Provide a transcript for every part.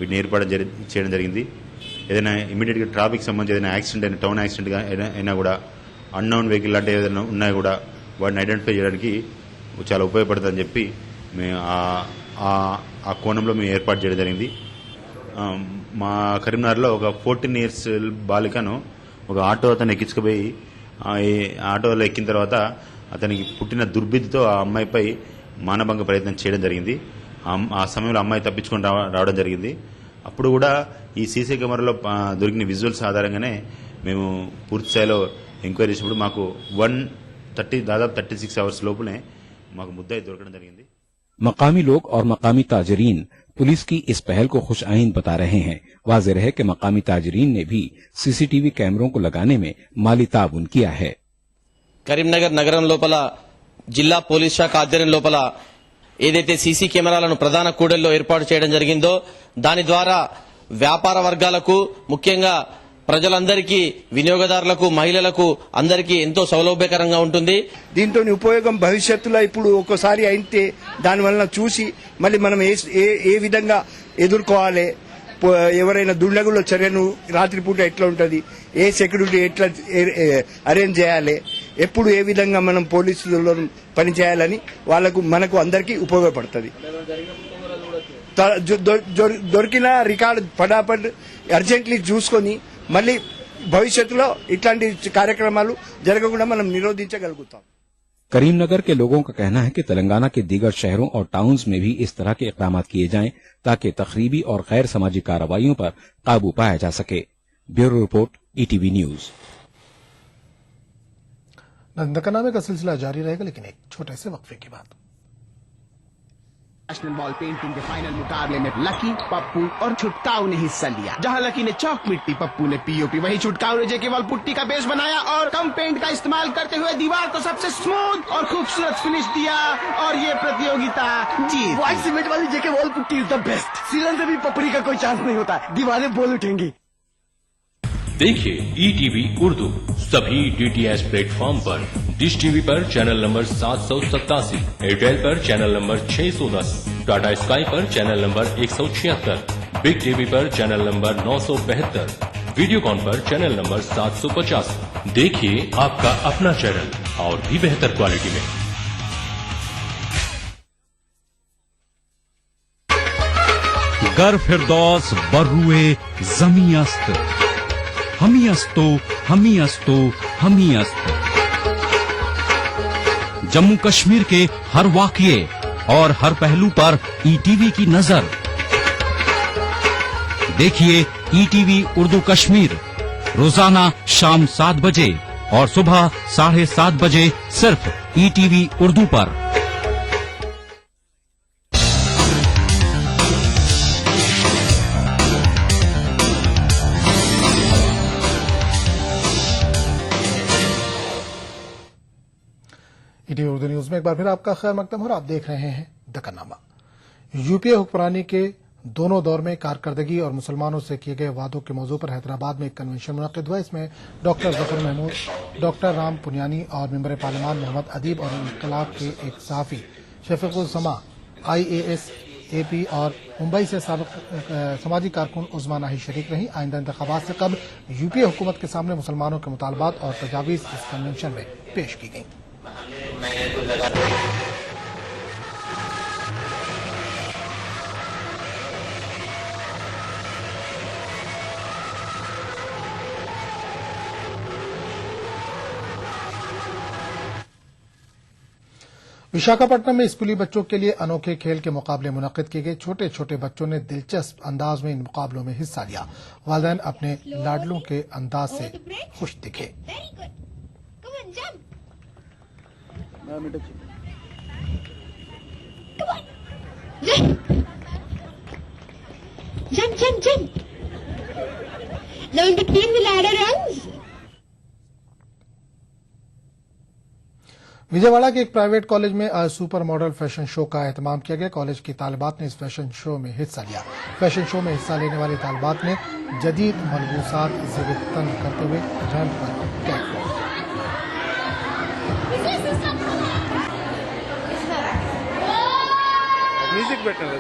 వీటిని ఏర్పాటు చేయడం జరిగింది. ఏదైనా ఇమీడియట్గా ట్రాఫిక్ సంబంధించి ఏదైనా యాక్సిడెంట్ అయినా టౌన్ యాక్సిడెంట్ అయినా కూడా అన్నోన్ వెహికల్ లాంటి ఏదైనా ఉన్నా కూడా వాటిని ఐడెంటిఫై చేయడానికి చాలా ఉపయోగపడుతుందని చెప్పి మేము ఆ కోణంలో మేము ఏర్పాటు చేయడం జరిగింది. మా కరీంనగర్లో ఒక 14 years బాలికను ఒక ఆటో అతను ఎక్కించుకుపోయి ఆటోలో ఎక్కిన తర్వాత అతనికి పుట్టిన దుర్బుద్ధితో ఆ అమ్మాయిపై మానభంగ ప్రయత్నం చేయడం జరిగింది. ఆ సమయంలో అమ్మాయి తప్పించుకొని రావడం జరిగింది. అప్పుడు కూడా ఈ సీసీ కెమెరాలో దొరికిన విజువల్స్ ఆధారంగానే మేము పూర్తి స్థాయిలో ఎంక్వైరీ చేసినప్పుడు మాకు దాదాపు 36 hours లోపునే మాకు ముద్దాయి దొరకడం జరిగింది. मकामी लोग और मकामी ताजरीन पुलिस की इस पहल को खुश आइन बता रहे हैं। वाज़ेह है कि मकामी ताजरीन ने भी सीसीटीवी कैमरों को लगाने में माली ताउन किया है। కరీంనగర్ నగరం లోపల జిల్లా పోలీస్ శాఖ ఆధ్వర్యం లోపల ఏదైతే సీసీ కెమెరాలను ప్రధాన కూడళ్లలో ఏర్పాటు చేయడం జరిగిందో దాని ద్వారా వ్యాపార వర్గాలకు ముఖ్యంగా ప్రజలందరికీ వినియోగదారులకు మహిళలకు అందరికీ ఎంతో సౌలభ్యకరంగా ఉంటుంది. దీంతో ఉపయోగం భవిష్యత్తులో ఇప్పుడు ఒక్కసారి అయితే దానివల్ల చూసి మళ్ళీ మనం ఏ విధంగా ఎదుర్కోవాలి, ఎవరైనా దుండగుల చర్యను రాత్రిపూట ఎట్లా ఉంటుంది, ఏ సెక్యూరిటీ ఎట్లా అరేంజ్ చేయాలి, ఎప్పుడు ఏ విధంగా మనం పోలీసులలో పనిచేయాలని మనకు అందరికీ ఉపయోగపడుతుంది. దొరికిన రికార్డు పటాపట్ అర్జెంట్లీ చూసుకొని మళ్ళీ భవిష్యత్తులో ఇట్లాంటి కార్యక్రమాలు జరగకుండా మనం నిరోధించగలుగుతాం. करीमनगर के लोगों का कहना है कि तेलंगाना के दीगर शहरों और टाउन्स में भी इस तरह के इक़दाम किए जाएं ताकि तखरीबी और गैर समाजी कार्रवाइयों पर काबू पाया जा सके। Bureau report, ETV news. नंदकनामे का सिलसिला जारी रहेगा, लेकिन एक छोटे से वक्फे के बाद। नेशनल बॉल पेंटिंग के फाइनल मुकाबले में लकी, पप्पू और छुटकाऊ ने हिस्सा लिया। जहां लकी ने चौक मिट्टी, पप्पू ने पीओपी, वहीं छुटकाऊ ने जेके वॉल पुट्टी का बेस बनाया और कम पेंट का इस्तेमाल करते हुए दीवार को सबसे स्मूथ और खूबसूरत फिनिश दिया और ये प्रतियोगिता जीत। व्हाइट सीमेंट वाली JK wall putty is the best. सीलन से भी पपड़ी का कोई चांस नहीं होता, दीवारें बोल उठेंगी। देखिए ETV उर्दू सभी DTH प्लेटफॉर्म पर, डिश टीवी पर चैनल नंबर 787, एयरटेल पर चैनल नंबर 610, टाटा स्काई पर चैनल नंबर 176, बिग टीवी पर चैनल नंबर 972, वीडियोकॉन पर चैनल नंबर 750। देखिए आपका अपना चैनल और भी बेहतर क्वालिटी में। गर फिरदौस बर्रुए जमी अस्त, हमी अस्तो हमी अस्तो हमी अस्त। जम्मू कश्मीर के हर वाक़ये और हर पहलू पर ETV की नजर। देखिए ETV उर्दू कश्मीर रोजाना शाम 7 बजे और सुबह 7:30 बजे सिर्फ ETV उर्दू पर। ETV उर्दू न्यूज में एक बार फिर आपका खैर मकदम और आप देख रहे हैं दक्कननामा। यूपीए हुक्मरानी के दोनों दौर में कारकर्दगी और मुसलमानों से किए गए वादों के मौजू पर हैदराबाद में एक कन्वेंशन मुनक्किद हुआ। इसमें डॉक्टर जफर महमूद, डॉक्टर राम पुनियानी और मेंबर पार्लियामान मोहम्मद अदीब और इनकलाब के एक सहाफी शफीकुल समा, IAS AP और मुंबई से समाजी कारकुन उज़्मा नाही शरीक रही। आइंदा इंतखाबात से कबल यूपीए हुकूमत के सामने मुसलमानों के मुतालबात और तजावीज इस कन्वेंशन में पेश की गई। विशाखापट्टनम में स्कूली बच्चों के लिए अनोखे खेल के मुकाबले मुनक्किद किए गए। छोटे छोटे बच्चों ने दिलचस्प अंदाज में इन मुकाबलों में हिस्सा लिया। वालिदैन अपने लाडलों के अंदाज से खुश दिखे। Jump, jump, jump. Now in between the ladder rungs. Vijayawada के एक प्राइवेट कॉलेज में आज सुपर मॉडल फैशन शो का एहतमाम किया गया। कॉलेज की तालिबात ने इस फैशन शो में हिस्सा लिया। फैशन शो में हिस्सा लेने वाली तालिबात ने जदीद मलबूसात ज़िब्तन करते हुए रैंप पर कैटवॉक। म्यूजिक बेटर है।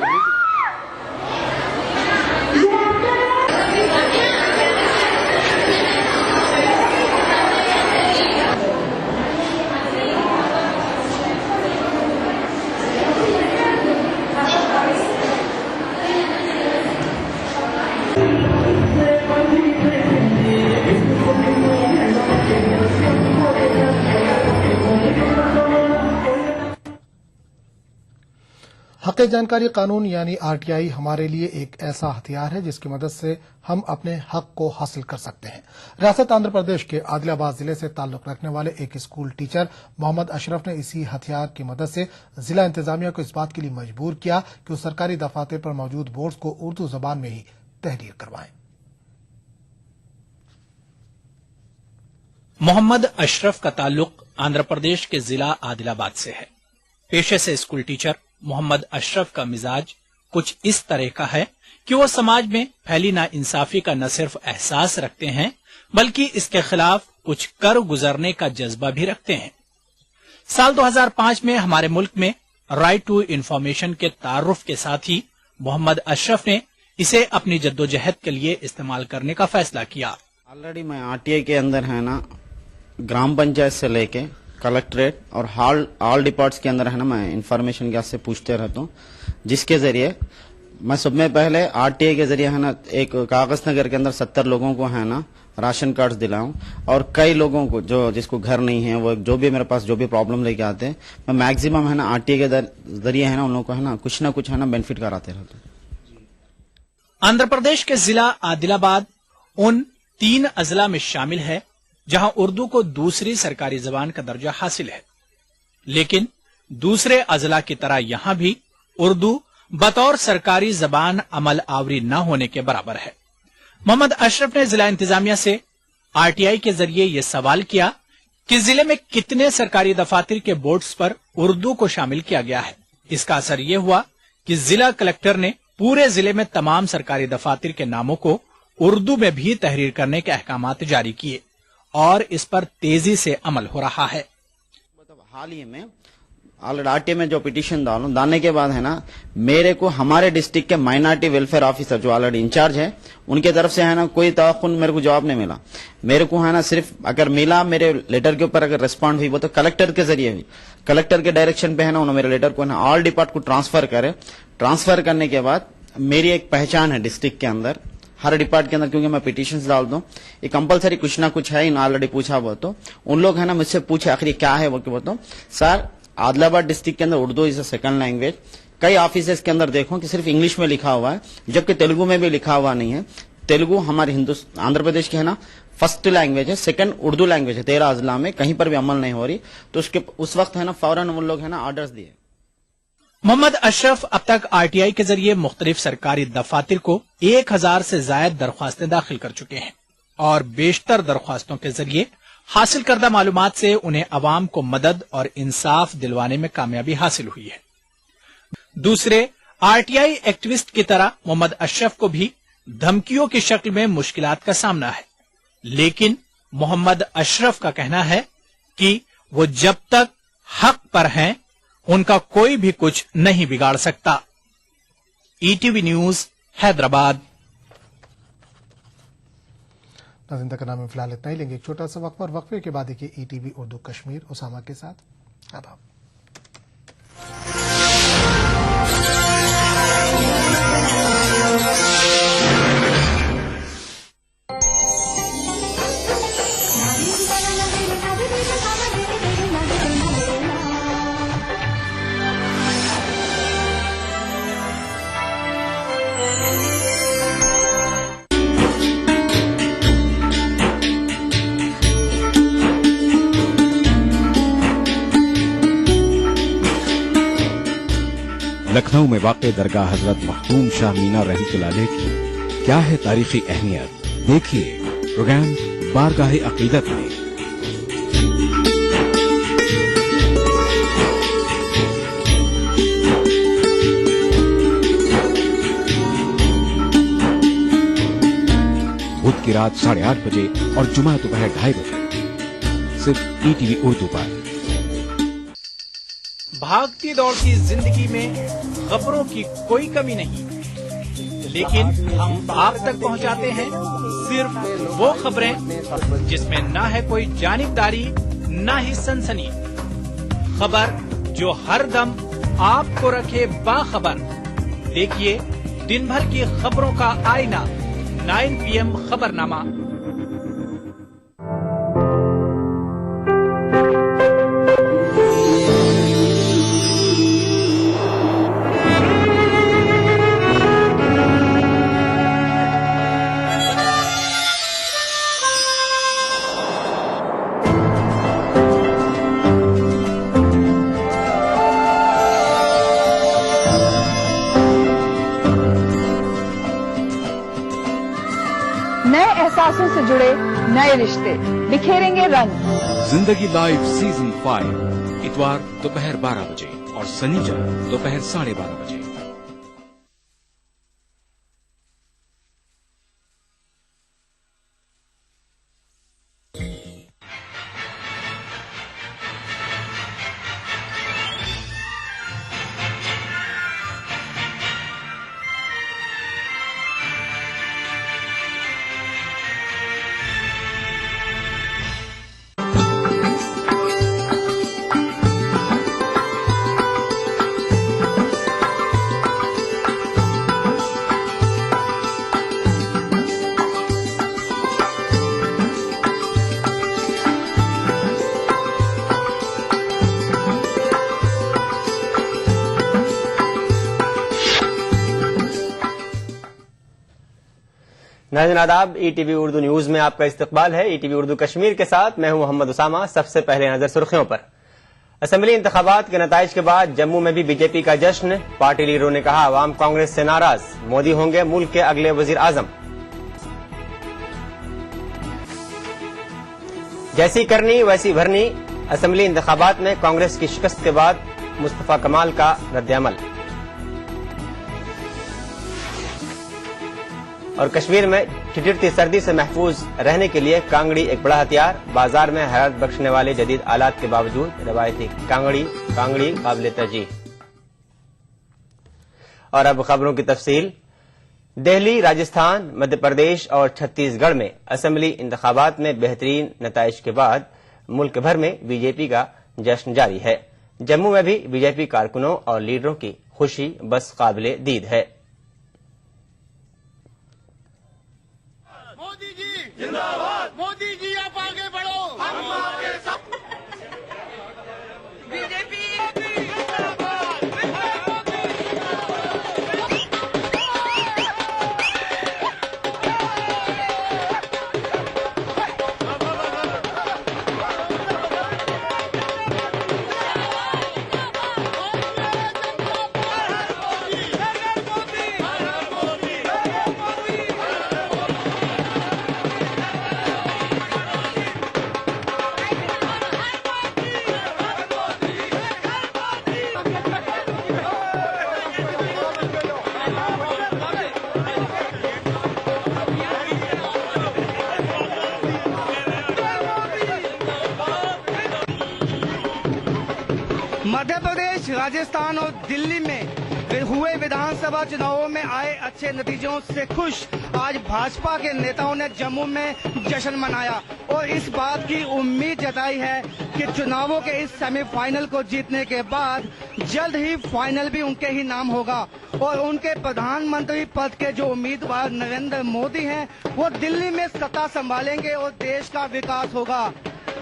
राष्ट्रीय जानकारी कानून यानी आरटीआई हमारे लिए एक ऐसा हथियार है जिसकी मदद से हम अपने हक को हासिल कर सकते हैं। रियासत आंध्र प्रदेश के आदिलाबाद जिले से ताल्लुक रखने वाले एक स्कूल टीचर मोहम्मद अशरफ ने इसी हथियार की मदद से जिला इंतजामिया को इस बात के लिए मजबूर किया कि वो सरकारी दफातर पर मौजूद बोर्ड्स को उर्दू जबान में ही तहरीर करवाएं। मोहम्मद अशरफ का ताल्लुक आंध्र प्रदेश के जिला आदिलाबाद से है। पेशे से स्कूल टीचर मोहम्मद अशरफ का मिजाज कुछ इस तरह का है कि वो समाज में फैली नाइंसाफी का न सिर्फ एहसास रखते हैं बल्कि इसके खिलाफ कुछ कर गुजरने का जज्बा भी रखते हैं। साल 2005 में हमारे मुल्क में राइट टू इंफॉर्मेशन के तारुफ के साथ ही मोहम्मद अशरफ ने इसे अपनी जद्दोजहद के लिए इस्तेमाल करने का फैसला किया। ऑलरेडी मैं आरटीआई के अंदर है ना ग्राम पंचायत से लेके कलेक्ट्रेट और ऑल डिपार्ट्स के अंदर है ना मैं इंफॉर्मेशन के से पूछते रहता हूँ, जिसके जरिए मैं सब में पहले आरटीआई के जरिए है ना एक कागज नगर के अंदर 70 लोगों को है ना राशन कार्ड दिलाऊं और कई लोगों को जो जिसको घर नहीं है वो जो भी मेरे पास जो भी प्रॉब्लम लेके आते हैं मैं मैक्सिमम है ना आरटीआई के जरिए है ना उन लोगों को है ना कुछ है ना बेनिफिट कराते रहते हैं। आंध्र प्रदेश के जिला आदिलाबाद उन 3 अजला में शामिल है जहां उर्दू को दूसरी सरकारी जबान का दर्जा हासिल है, लेकिन दूसरे अजला की तरह यहां भी उर्दू बतौर सरकारी जबान अमल आवरी न होने के बराबर है। मोहम्मद अशरफ ने जिला इंतजामिया से आरटीआई के जरिए यह सवाल किया कि जिले में कितने सरकारी दफातर के बोर्ड्स पर उर्दू को शामिल किया गया है। इसका असर यह हुआ कि जिला कलेक्टर ने पूरे जिले में तमाम सरकारी दफातर के नामों को उर्दू में भी तहरीर करने के अहकामात जारी किए और इस पर तेजी से अमल हो रहा है। हाल ही में ऑलरेडी आरटीआई में जो पिटीशन डालने के बाद है ना मेरे को हमारे डिस्ट्रिक्ट के माइनॉरिटी वेलफेयर ऑफिसर जो ऑलरेडी इंचार्ज है उनके तरफ से है ना कोई तवक्कुन मेरे को जवाब नहीं मिला। मेरे को है ना सिर्फ अगर मिला मेरे लेटर के ऊपर अगर रिस्पॉन्ड हुई वो तो कलेक्टर के जरिए हुई। कलेक्टर के डायरेक्शन पे है ना उन्होंने मेरे लेटर को है ना ऑल डिपार्ट को ट्रांसफर करे। ट्रांसफर करने के बाद मेरी एक पहचान है डिस्ट्रिक्ट के अंदर हर डिपार्ट के अंदर, क्योंकि मैं पिटीशंस डाल दूं ये कंपलसरी कुछ ना कुछ है। इन ऑलरेडी पूछा हुआ तो उन लोग है ना मुझसे पूछे आखिर क्या है वो क्या बताऊं। सर आदिलाबाद डिस्ट्रिक्ट के अंदर Urdu is a second language. कई ऑफिसेस के अंदर देखो कि सिर्फ इंग्लिश में लिखा हुआ है जबकि तेलुगु में भी लिखा हुआ नहीं है। तेलुगु हमारे आंध्र प्रदेश की है ना फर्स्ट लैंग्वेज है, सेकंड उर्दू लैंग्वेज है। 13 अजला में कहीं पर भी अमल नहीं हो रही तो उसके उस वक्त है ना फौरन उन लोग है ना ऑर्डर्स दिए। मोहम्मद अशरफ अब तक आरटीआई के जरिए मुख्तलिफ सरकारी दफातर को 1000 से ज्यादा दरख्वास्तें दाखिल कर चुके हैं और बेशतर दरख्वास्तों के जरिए हासिल करदा मालूमात से उन्हें अवाम को मदद और इंसाफ दिलवाने में कामयाबी हासिल हुई है। दूसरे आरटीआई एक्टिविस्ट की तरह मोहम्मद अशरफ को भी धमकियों की शक्ल में मुश्किलात का सामना है, लेकिन मोहम्मद अशरफ का कहना है कि वो जब तक हक पर हैं उनका कोई भी कुछ नहीं बिगाड़ सकता। ETV news Hyderabad. नाज़रीन तक नाम में फिलहाल इतना ही, लेंगे एक छोटा सा वक्फा और वक्फे के बाद देखिए ईटीवी उर्दू कश्मीर उसामा के साथ। अब लखनऊ में वाक़ दरगाह हजरत मखदूम शाह मीना रहमतुल्लाह अलैह की क्या है तारीखी अहमियत, देखिए प्रोग्राम बारगाह अकीदत में। बुध की रात 8:30 बजे और जुमा दोपहर 2:30 बजे सिर्फ ईटीवी उर्दू पर। भागती दौड़ती जिंदगी में खबरों की कोई कमी नहीं, लेकिन हम आप तक पहुंचाते हैं सिर्फ वो खबरें जिसमें ना है कोई जानिबदारी ना ही सनसनी। खबर जो हर दम आपको रखे बाखबर। देखिए दिन भर की खबरों का आईना 9 PM खबरनामा। नए एहसासों से जुड़े नए रिश्ते बिखेरेंगे रंग। जिंदगी लाइव सीजन 5 इतवार दोपहर 12 बजे और शनिवार दोपहर 12:30 बजे। नाज़रीन आदाब, ईटीवी उर्दू न्यूज में आपका इस्तकबाल है। ईटीवी उर्दू कश्मीर के साथ मैं हूं मोहम्मद उसामा। सबसे पहले नजर सुर्खियों पर। असेंबली इंतखाबात के नताइज के बाद जम्मू में भी बीजेपी का जश्न। पार्टी लीडरों ने कहा आवाम कांग्रेस से नाराज, मोदी होंगे मुल्क के अगले वजीर आजम। जैसी करनी वैसी भरनी, असेंबली इंतखाबात में कांग्रेस की शिकस्त के बाद मुस्तफा कमाल का रद्द-ए-अमल। और कश्मीर में ठिठुरती सर्दी से महफूज रहने के लिए कांगड़ी एक बड़ा हथियार। बाजार में हरारत बख्शने वाले जदीद आलात के बावजूद रवायती कांगड़ी काबिल तरजीह। और अब खबरों की तफसील। दिल्ली, राजस्थान, मध्य प्रदेश और छत्तीसगढ़ में असेंबली इंतखाबात में बेहतरीन नताइज के बाद मुल्क भर में बीजेपी का जश्न जारी है। जम्मू में भी बीजेपी कारकुनों और लीडरों की खुशी बस काबिल दीद है। जिंदाबाद मोदी जी, आप आगे बढ़ो, हम आगे सब। बीजेपी मध्य प्रदेश, राजस्थान और दिल्ली में हुए विधानसभा चुनावों में आए अच्छे नतीजों से खुश आज भाजपा के नेताओं ने जम्मू में जश्न मनाया और इस बात की उम्मीद जताई है कि चुनावों के इस सेमीफाइनल को जीतने के बाद जल्द ही फाइनल भी उनके ही नाम होगा और उनके प्रधानमंत्री पद के जो उम्मीदवार नरेंद्र मोदी हैं वो दिल्ली में सत्ता संभालेंगे और देश का विकास होगा।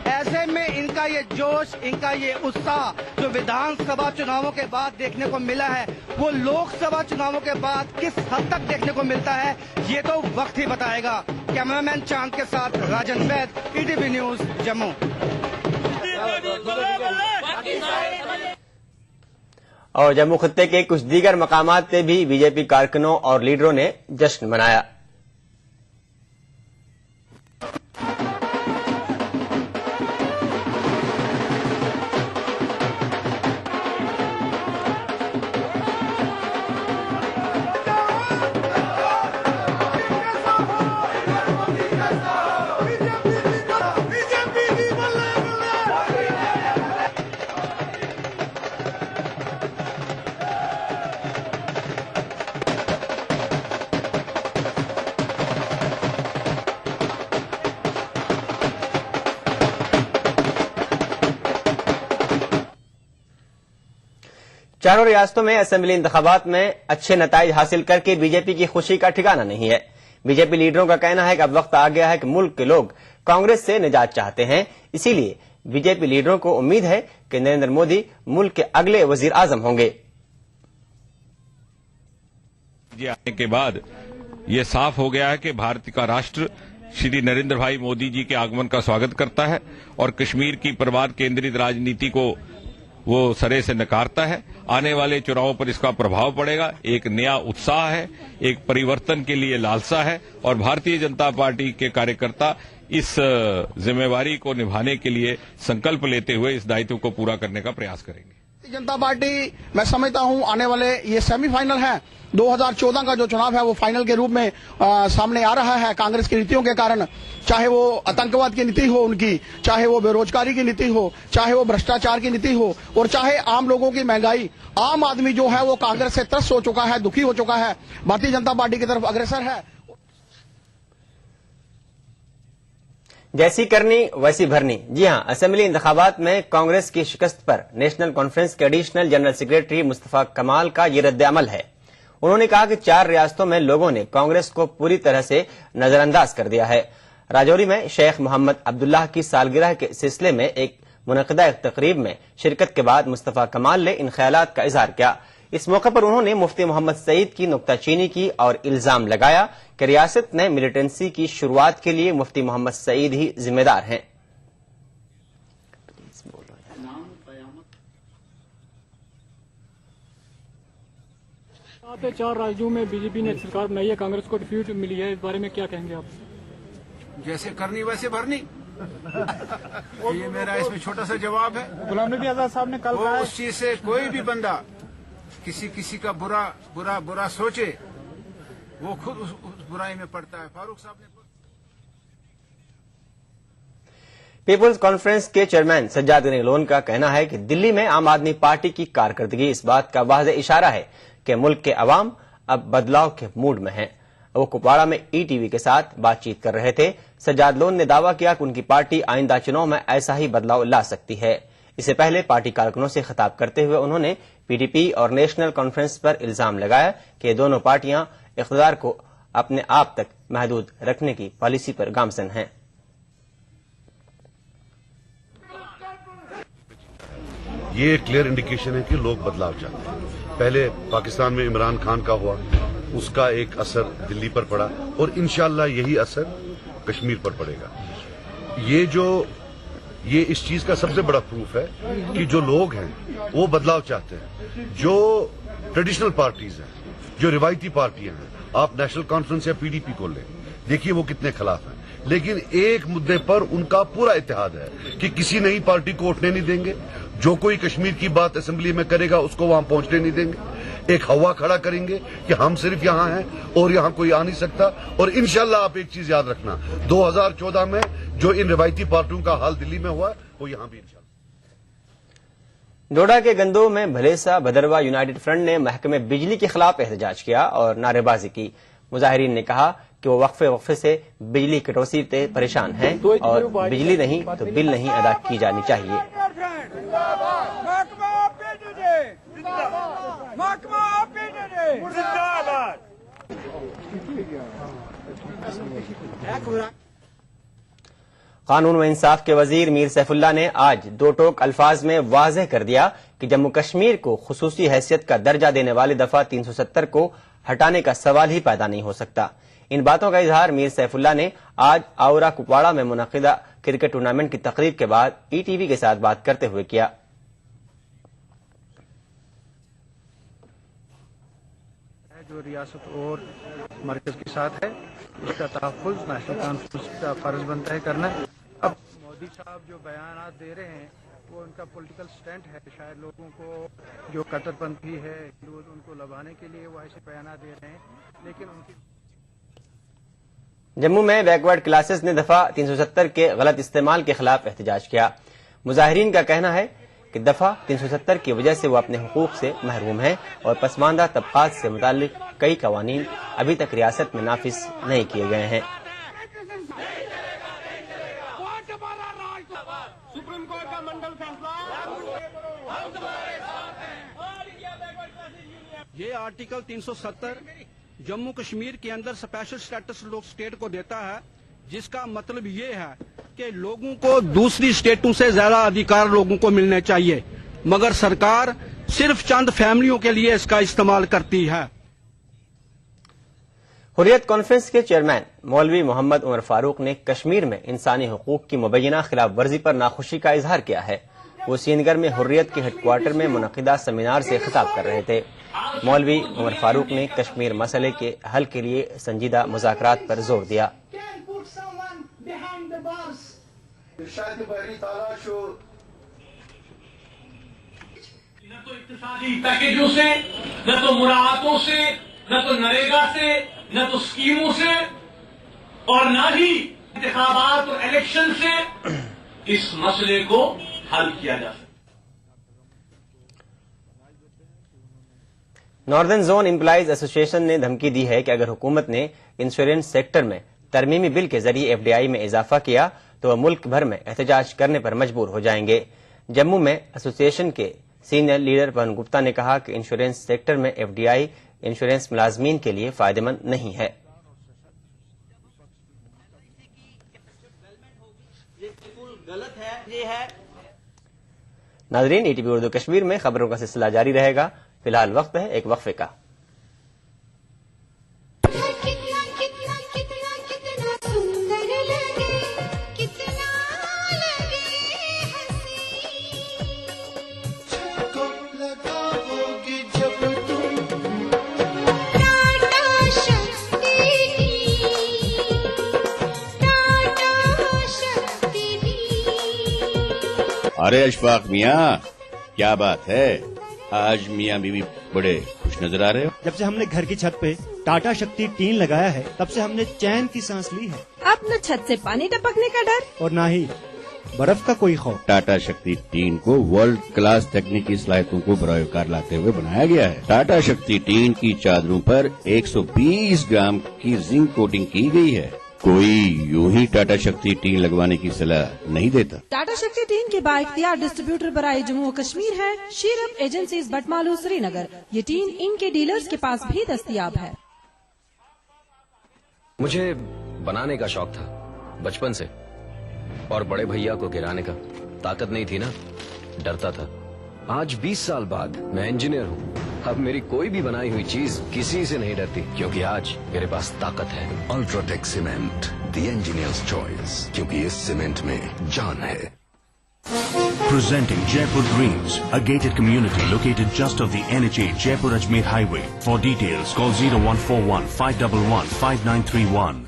ऐसे में इनका ये जोश, इनका ये उत्साह जो विधानसभा चुनावों के बाद देखने को मिला है वो लोकसभा चुनावों के बाद किस हद तक देखने को मिलता है ये तो वक्त ही बताएगा। कैमरामैन चांद के साथ राजन वैद, ईटीवी न्यूज, जम्मू। और जम्मू खित्ते के कुछ दीगर मकामात पे भी बीजेपी कारकुनों और लीडरों ने जश्न मनाया। चारों रियासतों में असेंबली इंतखाबात में अच्छे नताइज हासिल करके बीजेपी की खुशी का ठिकाना नहीं है। बीजेपी लीडरों का कहना है कि अब वक्त आ गया है कि मुल्क के लोग कांग्रेस से निजात चाहते हैं। इसीलिए बीजेपी लीडरों को उम्मीद है कि नरेंद्र मोदी मुल्क के अगले वजीर आजम होंगे। आने के बाद ये साफ हो गया है कि भारत का राष्ट्र श्री नरेंद्र भाई मोदी जी के आगमन का स्वागत करता है और कश्मीर की परिवार केंद्रित राजनीति को वो सरे से नकारता है। आने वाले चुनावों पर इसका प्रभाव पड़ेगा। एक नया उत्साह है, एक परिवर्तन के लिए लालसा है और भारतीय जनता पार्टी के कार्यकर्ता इस जिम्मेवारी को निभाने के लिए संकल्प लेते हुए इस दायित्व को पूरा करने का प्रयास करेंगे। जनता पार्टी मैं समझता हूं आने वाले ये सेमीफाइनल है, 2014 का जो चुनाव है वो फाइनल के रूप में सामने आ रहा है कांग्रेस की नीतियों के कारण। चाहे वो आतंकवाद की नीति हो उनकी, चाहे वो बेरोजगारी की नीति हो, चाहे वो भ्रष्टाचार की नीति हो और चाहे आम लोगों की महंगाई। आम आदमी जो है वो कांग्रेस से त्रस्त हो चुका है, दुखी हो चुका है, भारतीय जनता पार्टी की तरफ अग्रसर है। जैसी करनी वैसी भरनी। जी हां, असेंबली इंतखाबात में कांग्रेस की शिकस्त पर नेशनल कॉन्फ्रेंस के एडिशनल जनरल सेक्रेटरी मुस्तफा कमाल का ये रद्द अमल है। उन्होंने कहा कि 4 रियासतों में लोगों ने कांग्रेस को पूरी तरह से नजरअंदाज कर दिया है। राजौरी में शेख मोहम्मद अब्दुल्लाह की सालगिरह के सिलसिले में एक मुनक़दा एक तकरीब में शिरकत के बाद मुस्तफा कमाल ने इन ख्यालात का इजहार किया। इस मौके पर उन्होंने मुफ्ती मोहम्मद सईद की नुक्ताचीनी की और इल्जाम लगाया कि रियासत ने मिलिटेंसी की शुरुआत के लिए मुफ्ती मोहम्मद सईद ही जिम्मेदार हैं। आते 4 राज्यों में बीजेपी ने सरकार बनाई है, कांग्रेस को डिफ्यूट मिली है, इस बारे में क्या कहेंगे आप? जैसे करनी वैसे भरनी। ये मेरा इसमें छोटा सा जवाब है। गुलाम नबी आजाद साहब ने कल कहा उस चीज से कोई भी बंदा किसी का बुरा सोचे वो खुद उस बुराई में पड़ता है। फारूक साहब ने पीपुल्स कॉन्फ्रेंस के चेयरमैन सज्जाद गनी लोन का कहना है कि दिल्ली में आम आदमी पार्टी की कारकर्दगी इस बात का वाज़ेह इशारा है कि मुल्क के अवाम अब बदलाव के मूड में हैं। वो कुपवाड़ा में ईटीवी के साथ बातचीत कर रहे थे। सज्जाद लोन ने दावा किया कि उनकी पार्टी आइंदा चुनाव में ऐसा ही बदलाव ला सकती है। इससे पहले पार्टी कारकुनों से खिताब करते हुए उन्होंने पीडीपी और नेशनल कॉन्फ्रेंस पर इल्जाम लगाया कि ये दोनों पार्टियां इख्तियार को अपने आप तक महदूद रखने की पॉलिसी पर गामसन हैं। ये क्लियर इंडिकेशन है कि लोग बदलाव चाहते हैं। पहले पाकिस्तान में इमरान खान का हुआ, उसका एक असर दिल्ली पर पड़ा और इंशाअल्लाह यही असर कश्मीर पर पड़ेगा। ये इस चीज का सबसे बड़ा प्रूफ है कि जो लोग हैं वो बदलाव चाहते हैं। जो ट्रेडिशनल पार्टीज हैं, जो रिवायती पार्टियां हैं, आप नेशनल कॉन्फ्रेंस या पीडीपी को लें, देखिए वो कितने खिलाफ हैं, लेकिन एक मुद्दे पर उनका पूरा इत्तेहाद है कि किसी नई पार्टी को उठने नहीं देंगे। जो कोई कश्मीर की बात असेंबली में करेगा उसको वहां पहुंचने नहीं देंगे। एक हवा खड़ा करेंगे कि हम सिर्फ यहां हैं और यहां कोई आ नहीं सकता। और इंशाल्लाह आप एक चीज याद रखना, 2014 में जो इन रिवायती पार्टियों का हाल दिल्ली में हुआ वो यहां भी इंशाल्लाह। डोडा के गंदो में भलेसा भदरवा यूनाइटेड फ्रंट ने महकमे बिजली के खिलाफ एहतजाज किया और नारेबाजी की। मुजाहिरीन ने कहा कि वो वक्फे से बिजली कटौती से परेशान हैं और बिजली नहीं तो बिल नहीं अदा की जानी चाहिए। कानून व इंसाफ के वजीर मीर सैफुल्लाह ने आज दो टोक अल्फाज में वाज़ेह कर दिया कि जम्मू कश्मीर को खुसूसी हैसियत का दर्जा देने वाले दफा 370 को हटाने का सवाल ही पैदा नहीं हो सकता। इन बातों का इजहार मीर सैफुल्लाह ने आज आउरा कुपवाड़ा में मुनक़िदा क्रिकेट टूर्नामेंट की तकरीब के बाद ईटीवी के साथ बात करते हुए किया। जो रियासत और मरकज के साथ है उसका तहफ़्फ़ुज़ नेशनल कॉन्फ्रेंस का फर्ज बनता है करना। अब मोदी साहब जो बयान दे रहे हैं वो उनका पॉलिटिकल स्टैंड है। शायद लोगों को जो कट्टरपंथी है उनको लभाने के लिए वो ऐसे बयान दे रहे हैं, लेकिन उनकी जम्मू में बैकवर्ड क्लासेस ने दफा 370 के गलत इस्तेमाल के खिलाफ एहतजाज किया। मुजाहिरीन का कहना है कि दफा 370 की वजह से वो अपने हुकूक से महरूम हैं और पसमानदा तबकात से मुताल्लिक कई कवानीन अभी तक रियासत में नाफिज नहीं किए गए हैं। ये आर्टिकल 370 जम्मू कश्मीर के अंदर स्पेशल स्टेटस लोग स्टेट को देता है, जिसका मतलब ये है कि लोगों को दूसरी स्टेटों से ज्यादा अधिकार लोगों को मिलने चाहिए, मगर सरकार सिर्फ चंद फैमिलियों के लिए इसका इस्तेमाल करती है। हुर्रियत कॉन्फ्रेंस के चेयरमैन मौलवी मोहम्मद उमर फारूक ने कश्मीर में इंसानी हुकूक की मुबैना खिलाफ वर्जी पर नाखुशी का इजहार किया है। وہ سینگر میں حریت کے ہیڈ کوارٹر میں منعقدہ سیمینار سے خطاب کر رہے تھے۔ مولوی عمر فاروق نے کشمیر مسئلے کے حل کے لیے سنجیدہ مذاکرات پر زور دیا۔ نہ تو اقتصادی پیکیجوں سے، نہ تو مراعاتوں سے، نہ تو نریگا سے، نہ تو اسکیموں سے، اور نہ ہی انتخابات اور الیکشن سے اس مسئلے کو حل کیا جا سکتا۔ ناردرن زون امپلائیز ایسوسی ایشن نے دھمکی دی ہے کہ اگر حکومت نے انشورنس سیکٹر میں ترمیمی بل کے ذریعے FDI میں اضافہ کیا تو وہ ملک بھر میں احتجاج کرنے پر مجبور ہو جائیں گے۔ جموں میں ایسوسی ایشن کے سینئر لیڈر پون گپتا نے کہا کہ انشورنس سیکٹر میں FDI انشورنس ملازمین کے لیے فائدہ مند نہیں ہے۔ ناظرین، ETV اردو کشمیر میں خبروں کا سلسلہ جاری رہے گا۔ فی الحال وقت ہے ایک وقفے کا۔ ارے اشفاق میاں، کیا بات ہے؟ آج میاں بیوی بڑے خوش نظر آ رہے ہو۔ جب سے ہم نے گھر کی چھت پہ ٹاٹا شکتی ٹین لگایا ہے تب سے ہم نے چین کی سانس لی ہے۔ اب نہ چھت سے پانی ٹپکنے کا ڈر اور نہ ہی برف کا کوئی خوف۔ ٹاٹا شکتی ٹین کو ورلڈ کلاس تکنیکی صلاحیتوں کو برائے کار لاتے ہوئے بنایا گیا ہے۔ ٹاٹا شکتی ٹین کی چادروں پر 120 گرام کی زنک کوٹنگ کی گئی ہے۔ کوئی یوں ہی ٹاٹا شکتی ٹین لگوانے کی صلاح نہیں دیتا۔ ٹاٹا شکتی ٹین کے بااختیار ڈسٹریبیوٹر برائے جموں و کشمیر ہے شیرپ ایجنسیز بٹمالو سری نگر۔ یہ ٹین ان کے ڈیلرز کے پاس بھی دستیاب ہے۔ مجھے بنانے کا شوق تھا بچپن سے، اور بڑے بھیا کو گرانے کا طاقت نہیں تھی نا، ڈرتا تھا۔ آج 20 سال بعد میں انجینئر ہوں، اب میری کوئی بھی بنائی ہوئی چیز کسی سے نہیں ڈرتی، کیونکہ آج میرے پاس طاقت ہے۔ الٹراٹیک سیمنٹ، دی انجینئرز چوائس، کیونکہ اس سیمنٹ میں جان ہے۔ Presenting Jaipur Dreams, a gated community located just off the NH8 Jaipur Ajmer Highway. For details, call 0141 511 5931.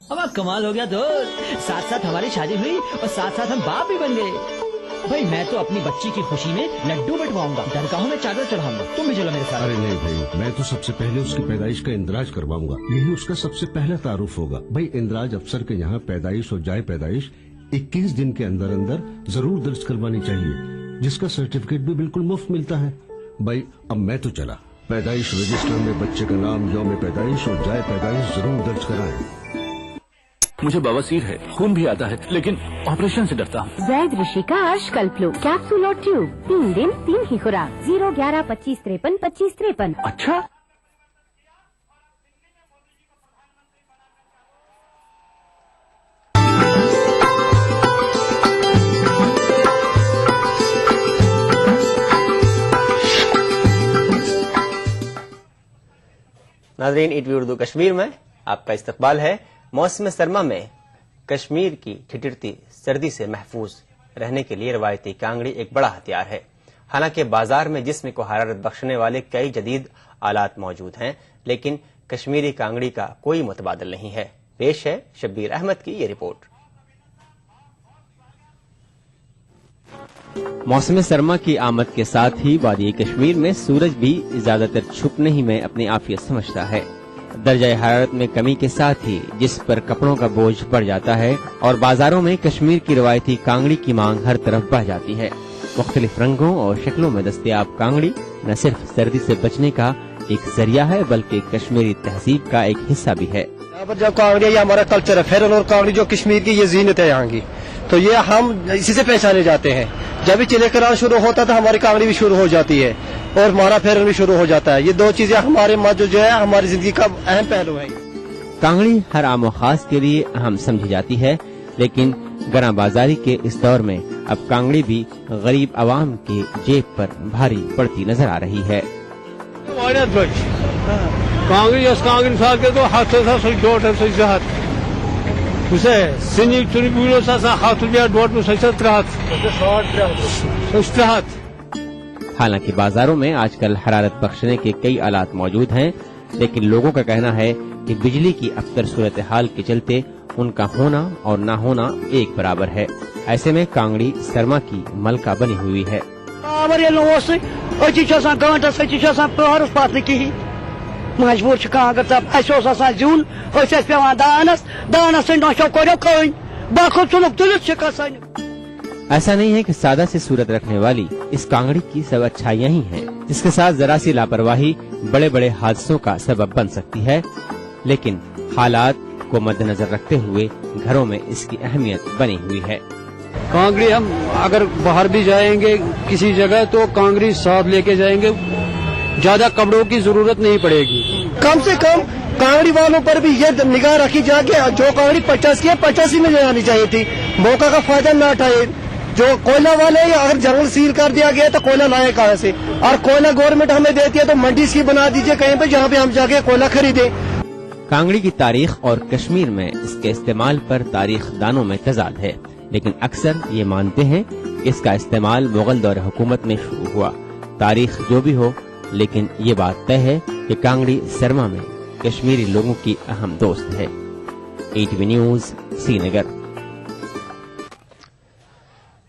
اب کمال ہو گیا دوست، ساتھ ساتھ ہماری شادی ہوئی اور ساتھ ساتھ ہم باپ بھی بن گئے۔ بھائی میں تو اپنی بچی کی خوشی میں لڈو بٹواؤں گا، درگاہوں میں چادر چڑھاؤں گا، تم بھی چلو میرے ساتھ۔ ارے نہیں بھائی، میں تو سب سے پہلے اس کی پیدائش کا اندراج کرواؤں گا، یہی اس کا سب سے پہلا تعارف ہوگا۔ بھائی اندراج افسر کے یہاں پیدائش اور جائے پیدائش 21 دن کے اندر اندر ضرور درج کروانی چاہیے، جس کا سرٹیفکیٹ بھی بالکل مفت ملتا ہے۔ بھائی اب میں تو چلا، پیدائش رجسٹر میں بچے کا نام، یوم پیدائش اور جائے پیدائش ضرور درج کرائیں۔ مجھے بواسیر ہے، خون بھی آتا ہے، لیکن آپریشن سے ڈرتا ہوں۔ زید رشیکاش کلپلو کیپسول اور ٹیوب، 3 دن 3 ہی خوراک، 011 25 53 25 53۔ اچھا، ناظرین، ETV اردو کشمیر میں آپ کا استقبال ہے۔ موسم سرما میں کشمیر کی ٹھٹرتی سردی سے محفوظ رہنے کے لیے روایتی کانگڑی ایک بڑا ہتھیار ہے۔ حالانکہ بازار میں جسم کو حرارت بخشنے والے کئی جدید آلات موجود ہیں، لیکن کشمیری کانگڑی کا کوئی متبادل نہیں ہے۔ پیش ہے شبیر احمد کی یہ رپورٹ۔ موسم سرما کی آمد کے ساتھ ہی وادی کشمیر میں سورج بھی زیادہ تر چھپنے ہی میں اپنی عافیت سمجھتا ہے۔ درجہ حرارت میں کمی کے ساتھ ہی جس پر کپڑوں کا بوجھ بڑھ جاتا ہے، اور بازاروں میں کشمیر کی روایتی کانگڑی کی مانگ ہر طرف بڑھ جاتی ہے۔ مختلف رنگوں اور شکلوں میں دستیاب کانگڑی نہ صرف سردی سے بچنے کا ایک ذریعہ ہے، بلکہ کشمیری تہذیب کا ایک حصہ بھی ہے۔ یہاں پر جب کانگڑی یہ ہمارا کلچر ہے، پھیرن اور کانگڑی جو کشمیر کی یہ زینت ہے یہاں کی، تو یہ ہم اسی سے پہچانے جاتے ہیں۔ جب بھی چلے کران شروع ہوتا تو ہماری کانگڑی بھی شروع ہو جاتی ہے اور ہمارا پھیرن بھی شروع ہو جاتا ہے۔ یہ دو چیزیں ہمارے جو ہے ہماری زندگی کا اہم پہلو ہے۔ کانگڑی ہر عام و خاص کے لیے اہم سمجھی جاتی ہے، لیکن گراں بازاری کے اس دور میں اب کانگڑی بھی غریب عوام کی جیب پر بھاری پڑتی نظر آ رہی ہے۔ کانگڑی اسے سنی چنی بولو سا ہاتھ روپیہ ڈوٹ میں سچ ترہت. حالانکہ بازاروں میں آج کل حرارت بخشنے کے کئی آلات موجود ہیں، لیکن لوگوں کا کہنا ہے کہ بجلی کی ابتر صورتحال کے چلتے ان کا ہونا اور نہ ہونا ایک برابر ہے. ایسے میں کانگڑی سرما کی ملکہ بنی ہوئی ہے. پہرس پات کہین مجبور اگر زیون پیوان دانس دانس نشو کرو کن باقی ژھنک تلت شکست. ایسا نہیں ہے کہ سادہ سی صورت رکھنے والی اس کانگڑی کی سب اچھائیاں ہی ہیں، جس کے ساتھ ذرا سی لاپرواہی بڑے بڑے حادثوں کا سبب بن سکتی ہے، لیکن حالات کو مد نظر رکھتے ہوئے گھروں میں اس کی اہمیت بنی ہوئی ہے. کانگڑی ہم اگر باہر بھی جائیں گے کسی جگہ تو کانگڑی ساتھ لے کے جائیں گے، زیادہ کپڑوں کی ضرورت نہیں پڑے گی. کم سے کم کانگڑی والوں پر بھی یہ نگاہ رکھی جائے کہ جو کانگڑی 50 کی ہے 85 میں لے آنی چاہیے تھی. موقع کا فائدہ نہ اٹھائے. جو کوئلہ والے اگر جنگل سیل کر دیا گیا تو کوئلہ لائے کہاں سے؟ اور کوئلہ گورنمنٹ ہمیں دیتی ہے تو منڈی اس کی بنا دیجیے کہیں پہ جہاں پہ ہم جا کے کوئلہ خریدیں. کانگڑی کی تاریخ اور کشمیر میں اس کے استعمال پر تاریخ دانوں میں تضاد ہے، لیکن اکثر یہ مانتے ہیں کہ اس کا استعمال مغل دور حکومت میں شروع ہوا. تاریخ جو بھی ہو، لیکن یہ بات طے ہے کہ کانگڑی سرما میں کشمیری لوگوں کی اہم دوست ہے. ATV نیوز سری نگر.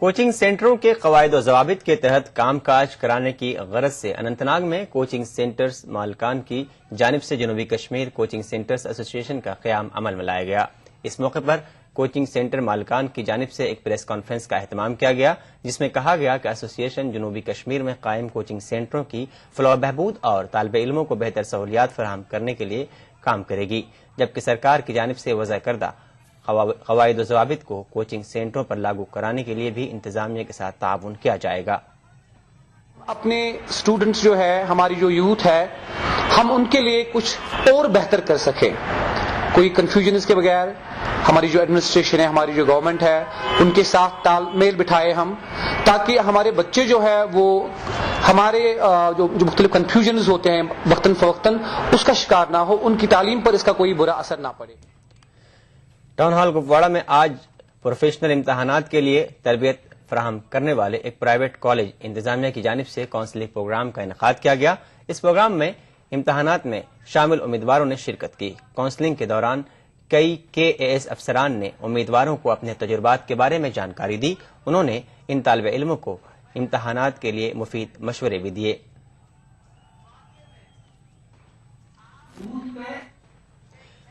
کوچنگ سینٹروں کے قواعد و ضوابط کے تحت کام کاج کرانے کی غرض سے اننت ناگ میں کوچنگ سینٹرز مالکان کی جانب سے جنوبی کشمیر کوچنگ سینٹرز ایسوسی ایشن کا قیام عمل میں لایا گیا. اس موقع پر کوچنگ سینٹر مالکان کی جانب سے ایک پریس کانفرنس کا اہتمام کیا گیا، جس میں کہا گیا کہ ایسوسی ایشن جنوبی کشمیر میں قائم کوچنگ سینٹروں کی فلاح و بہبود اور طالب علموں کو بہتر سہولیات فراہم کرنے کے لیے کام کرے گی، جبکہ سرکار کی جانب سے وضع کردہ قواعد و ضوابط کو کوچنگ سینٹروں پر لاگو کرانے کے لیے بھی انتظامیہ کے ساتھ تعاون کیا جائے گا. اپنے اسٹوڈنٹس جو ہے، ہماری جو یوتھ ہے، ہم ان کے لیے کچھ اور بہتر کر سکیں، کوئی کنفیوژنز کے بغیر. ہماری جو ایڈمنسٹریشن ہے، ہماری جو گورنمنٹ ہے، ان کے ساتھ تال میل بٹھائے ہم، تاکہ ہمارے بچے جو ہے وہ ہمارے جو مختلف کنفیوژنز ہوتے ہیں وقتاً فوقتاً اس کا شکار نہ ہو، ان کی تعلیم پر اس کا کوئی برا اثر نہ پڑے. ٹاؤن ہال کپواڑہ میں آج پروفیشنل امتحانات کے لیے تربیت فراہم کرنے والے ایک پرائیویٹ کالج انتظامیہ کی جانب سے کاؤنسلنگ پروگرام کا انعقاد کیا گیا. اس پروگرام میں امتحانات میں شامل امیدواروں نے شرکت کی. کاؤنسلنگ کے دوران کئی KAS افسران نے امیدواروں کو اپنے تجربات کے بارے میں جانکاری دی. انہوں نے ان طالب علموں کو امتحانات کے لیے مفید مشورے بھی دیے.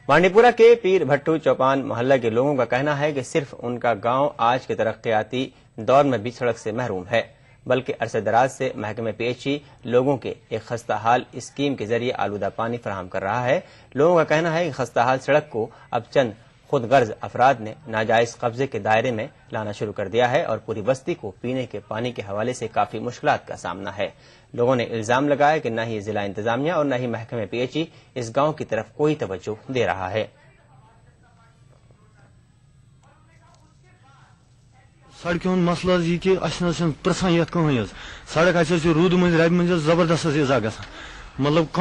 مانڈی پورہ کے پیر بھٹو چوپان محلہ کے لوگوں کا کہنا ہے کہ صرف ان کا گاؤں آج کے ترقیاتی دور میں بھی سڑک سے محروم ہے، بلکہ عرصے دراز سے محکمہ PHE لوگوں کے ایک خستہ حال اسکیم کے ذریعے آلودہ پانی فراہم کر رہا ہے. لوگوں کا کہنا ہے کہ خستہ حال سڑک کو اب چند خود غرض افراد نے ناجائز قبضے کے دائرے میں لانا شروع کر دیا ہے اور پوری بستی کو پینے کے پانی کے حوالے سے کافی مشکلات کا سامنا ہے. لوگوں نے الزام لگایا کہ نہ ہی ضلع انتظامیہ اور نہ ہی محکمہ PHE اس گاؤں کی طرف کوئی توجہ دے رہا ہے. سڑک ہند مسلہ یہ کہ پرسان یت کہیں سڑک رود مز رب مز زبردست ازا گا مطلب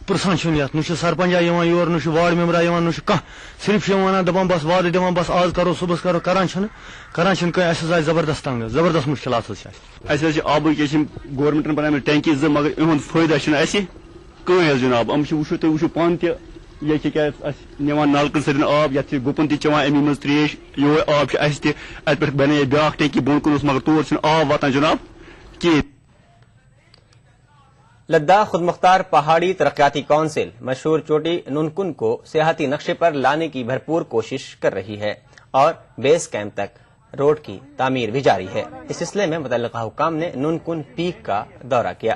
پرسان یت نہ سرپنچا یور نہ وارڈ ممبرا نہ صرف ونان دپان بس وعدہ دان بس آز کرو صبح کرو کران کہیں آئی زبردست تنگ زبردست مشکلات آبک گورمنٹن بنائی ٹینکی زٕ مگر اہد فائدہ کہیں جناب ام وچو تھی وچو پان تہ یہ نوان نلکن سر آب یت گپن تہ چوان امی مز تریش یہ آب ات پہ بنے بیاکھ ٹینکی بون کن مگر تور چھ آب واتان جناب کہین. لداخ خود مختار پہاڑی ترقیاتی کونسل مشہور چوٹی نونکن کو سیاحتی نقشے پر لانے کی بھرپور کوشش کر رہی ہے اور بیس کیمپ تک روڈ کی تعمیر بھی جاری ہے. اس سلسلے میں متعلقہ حکام نے نونکن پیک کا دورہ کیا.